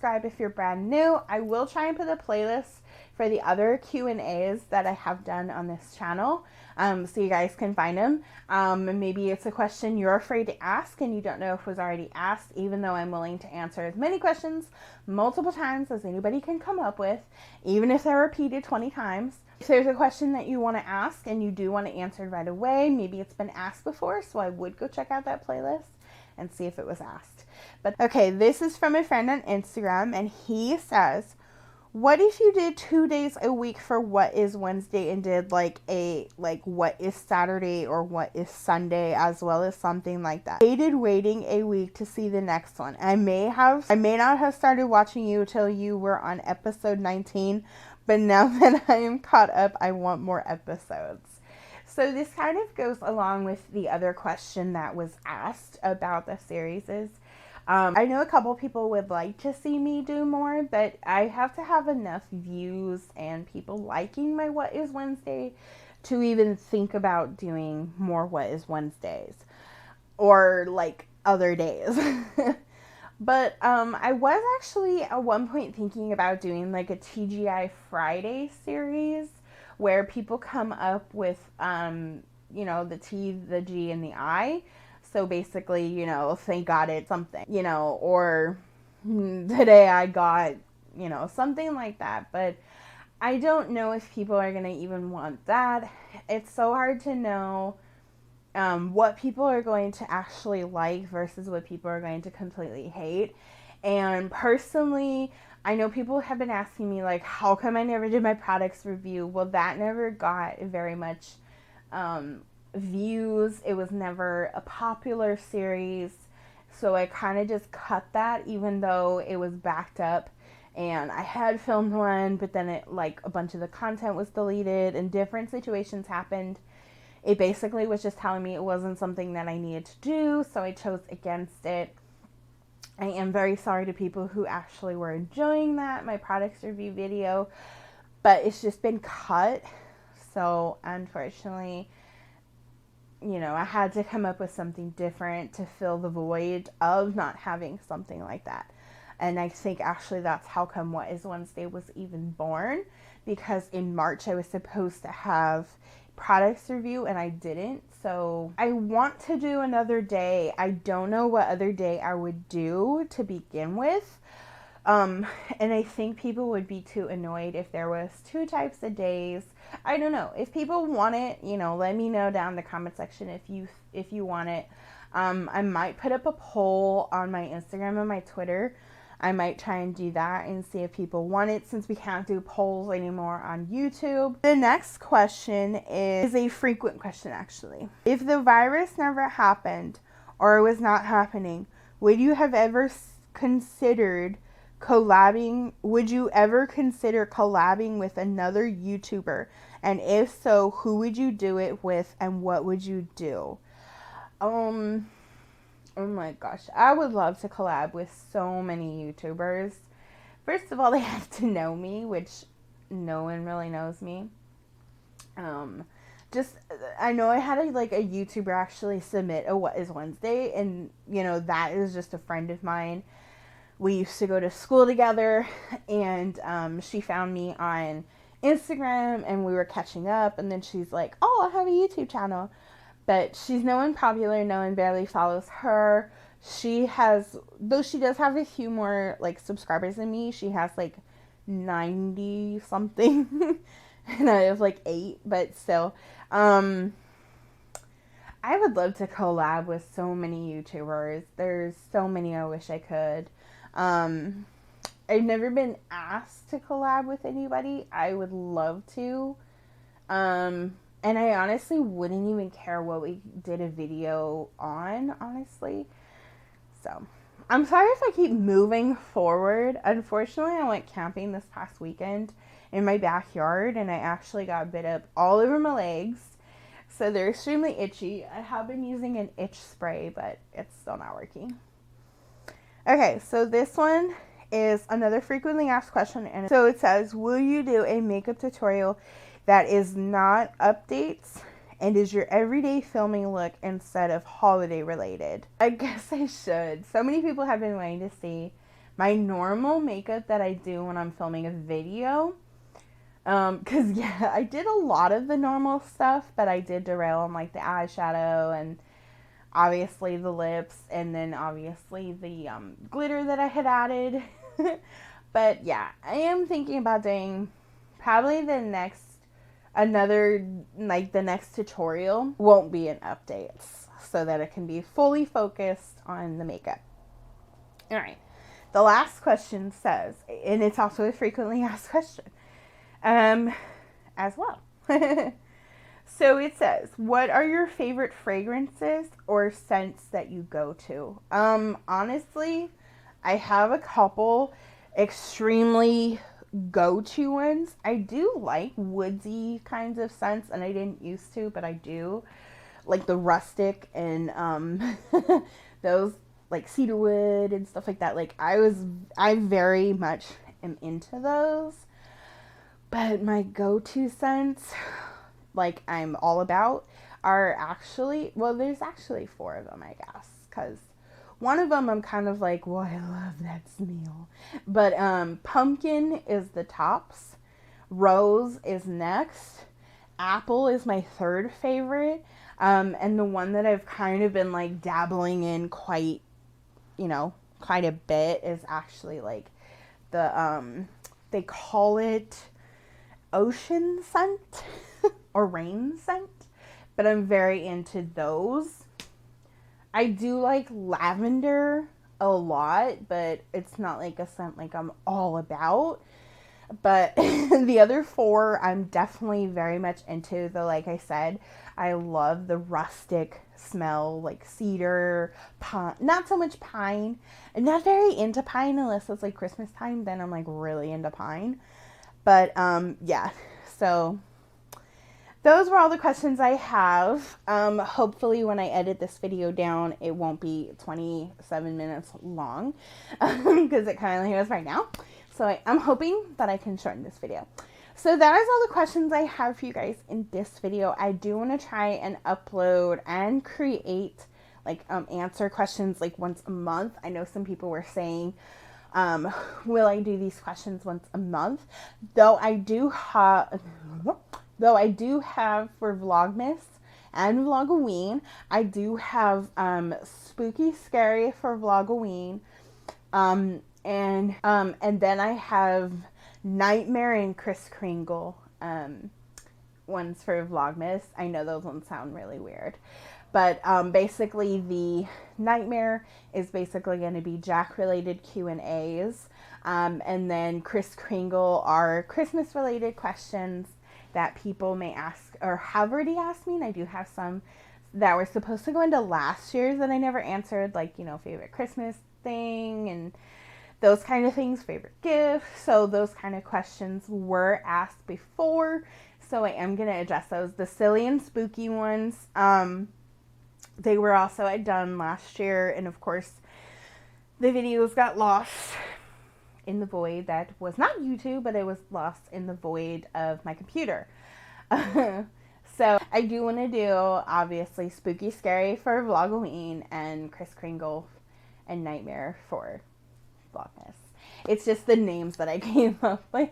subscribe if you're brand new. I will try and put a playlist for the other Q&As that I have done on this channel, so you guys can find them. Maybe it's a question you're afraid to ask and you don't know if it was already asked, even though I'm willing to answer as many questions multiple times as anybody can come up with, even if they're repeated 20 times. If there's a question that you want to ask and you do want it answered right away, maybe it's been asked before, so I would go check out that playlist and see if it was asked. But okay, this is from a friend on Instagram, and he says, what if you did 2 days a week for What Is Wednesday and did like What Is Saturday or What Is Sunday as well as something like that? Hated waiting a week to see the next one. I may not have started watching you till you were on episode 19, but now that I am caught up, I want more episodes. So this kind of goes along with the other question that was asked about the series. I know a couple people would like to see me do more, but I have to have enough views and people liking my What Is Wednesday to even think about doing more What Is Wednesdays or like other days. But I was actually at one point thinking about doing like a TGI Friday series where people come up with, you know, the T, the G, and the I. So basically, you know, thank God it's something, you know, or today I got, you know, something like that. But I don't know if people are going to even want that. It's so hard to know what people are going to actually like versus what people are going to completely hate. And personally, I know people have been asking me, like, how come I never did my products review? Well, that never got very much views. It was never a popular series, so I kind of just cut that, even though it was backed up and I had filmed one, but then it, like, a bunch of the content was deleted and different situations happened. It basically was just telling me it wasn't something that I needed to do, so I chose against it. I am very sorry to people who actually were enjoying that, my products review video, but it's just been cut. So unfortunately, you know, I had to come up with something different to fill the void of not having something like that. And I think actually that's how come What Is Wednesday was even born, because in March I was supposed to have products review and I didn't. So I want to do another day. I don't know what other day I would do to begin with. And I think people would be too annoyed if there was 2 types of days. I don't know. If people want it, you know, let me know down in the comment section if you want it. I might put up a poll on my Instagram and my Twitter. I might try and do that and see if people want it, since we can't do polls anymore on YouTube. The next question is a frequent question, actually. If the virus never happened or was not happening, would you have ever considered collabing? Would you ever consider collabing with another YouTuber? And if so, who would you do it with and what would you do? Oh my gosh, I would love to collab with so many YouTubers. First of all, they have to know me, which no one really knows me. I know I had a YouTuber actually submit a What Is Wednesday, and you know, that is just a friend of mine. We used to go to school together, and she found me on Instagram and we were catching up, and then she's like, oh, I have a YouTube channel. But she's no one popular, no one barely follows her. She has, though she does have a few more like subscribers than me, she has like 90 something and I have like 8, but still. I would love to collab with so many YouTubers. There's so many I wish I could. I've never been asked to collab with anybody. I would love to. And I honestly wouldn't even care what we did a video on, honestly. So, I'm sorry if I keep moving forward. Unfortunately, I went camping this past weekend in my backyard, and I actually got bit up all over my legs. So, they're extremely itchy. I have been using an itch spray, but it's still not working. Okay, so this one is another frequently asked question. And so it says, will you do a makeup tutorial that is not updates and is your everyday filming look instead of holiday related? I guess I should. So many people have been wanting to see my normal makeup that I do when I'm filming a video. Cause yeah, I did a lot of the normal stuff, but I did derail on like the eyeshadow and obviously the lips, and then obviously the glitter that I had added. But yeah, I am thinking about doing probably the next tutorial won't be an updates, so that it can be fully focused on the makeup. All right. The last question says, and it's also a frequently asked question, as well. So it says, what are your favorite fragrances or scents that you go to? Honestly, I have a couple extremely go-to ones. I do like woodsy kinds of scents, and I didn't used to, but I do. Like the rustic and those like cedarwood and stuff like that. Like I very much am into those. But my go-to scents, like I'm all about, are actually, well, there's actually 4 of them, I guess, because one of them I'm kind of like, well, I love that smell. But pumpkin is the tops, rose is next, apple is my 3rd favorite, and the one that I've kind of been like dabbling in quite a bit is actually like the they call it ocean scent or rain scent, but I'm very into those. I do like lavender a lot, but it's not like a scent like I'm all about. But the other 4 I'm definitely very much into. Though, like I said, I love the rustic smell, like cedar, pine, not so much pine. I'm not very into pine unless it's like Christmas time, then I'm like really into pine. But yeah, so those were all the questions I have. Hopefully when I edit this video down, it won't be 27 minutes long, because it currently is right now. So I'm hoping that I can shorten this video. So that is all the questions I have for you guys in this video. I do want to try and upload and create like answer questions like once a month. I know some people were saying, will I do these questions once a month? Though I do have for Vlogmas and Vlogoween, I do have Spooky Scary for Vlogoween, and then I have Nightmare and Kris Kringle ones for Vlogmas. I know those ones sound really weird, but basically the Nightmare is basically going to be Jack related Q&As, and then Kris Kringle are Christmas related questions that people may ask or have already asked me. And I do have some that were supposed to go into last year's that I never answered, like, favorite Christmas thing and those kind of things, favorite gift. So those kind of questions were asked before, so I am going to address those. The silly and spooky ones, they were also done last year, and of course the videos got lost in the void that was not YouTube, but it was lost in the void of my computer. So I do want to do obviously Spooky Scary for Vlogoween and Kris Kringle and Nightmare for Vlogmas. It's just the names that I came up with.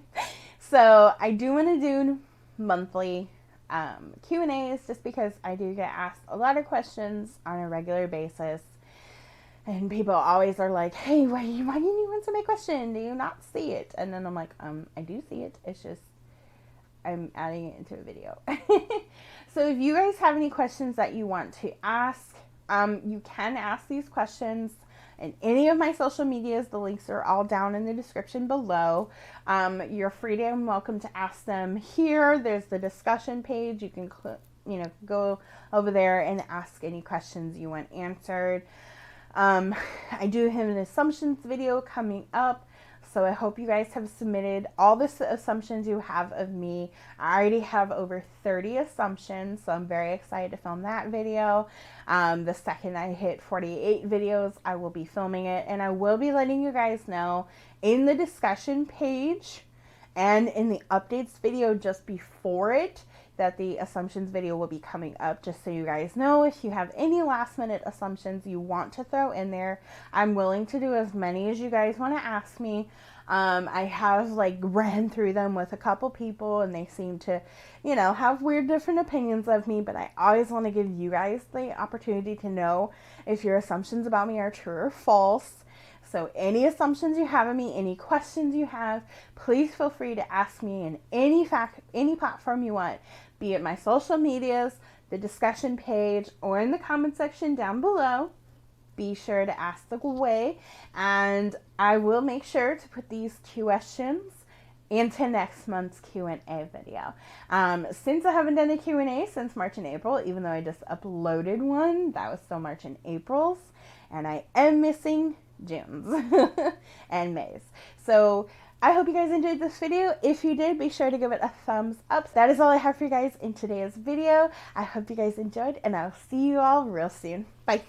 So I do want to do monthly Q&As, just because I do get asked a lot of questions on a regular basis. And people always are like, hey, why didn't you answer my question? Do you not see it? And then I'm like, I do see it. It's just I'm adding it into a video. So if you guys have any questions that you want to ask, you can ask these questions in any of my social medias. The links are all down in the description below. You're free and welcome to ask them here. There's the discussion page. You can go over there and ask any questions you want answered. I do have an assumptions video coming up, so I hope you guys have submitted all the assumptions you have of me. I already have over 30 assumptions, so I'm very excited to film that video. The second I hit 48 videos, I will be filming it, and I will be letting you guys know in the discussion page and in the updates video just before it that the assumptions video will be coming up, just so you guys know. If you have any last minute assumptions you want to throw in there, I'm willing to do as many as you guys want to ask me. I have like ran through them with a couple people, and they seem to, you know, have weird different opinions of me, but I always want to give you guys the opportunity to know if your assumptions about me are true or false. So any assumptions you have of me, any questions you have, please feel free to ask me in any platform you want, be it my social medias, the discussion page, or in the comment section down below. Be sure to ask away, and I will make sure to put these questions into next month's Q&A video. Since I haven't done a Q&A since March and April, even though I just uploaded one, that was still March and April's, and I am missing June's and May's. So I hope you guys enjoyed this video. If you did, be sure to give it a thumbs up. That is all I have for you guys in today's video. I hope you guys enjoyed, and I'll see you all real soon. Bye.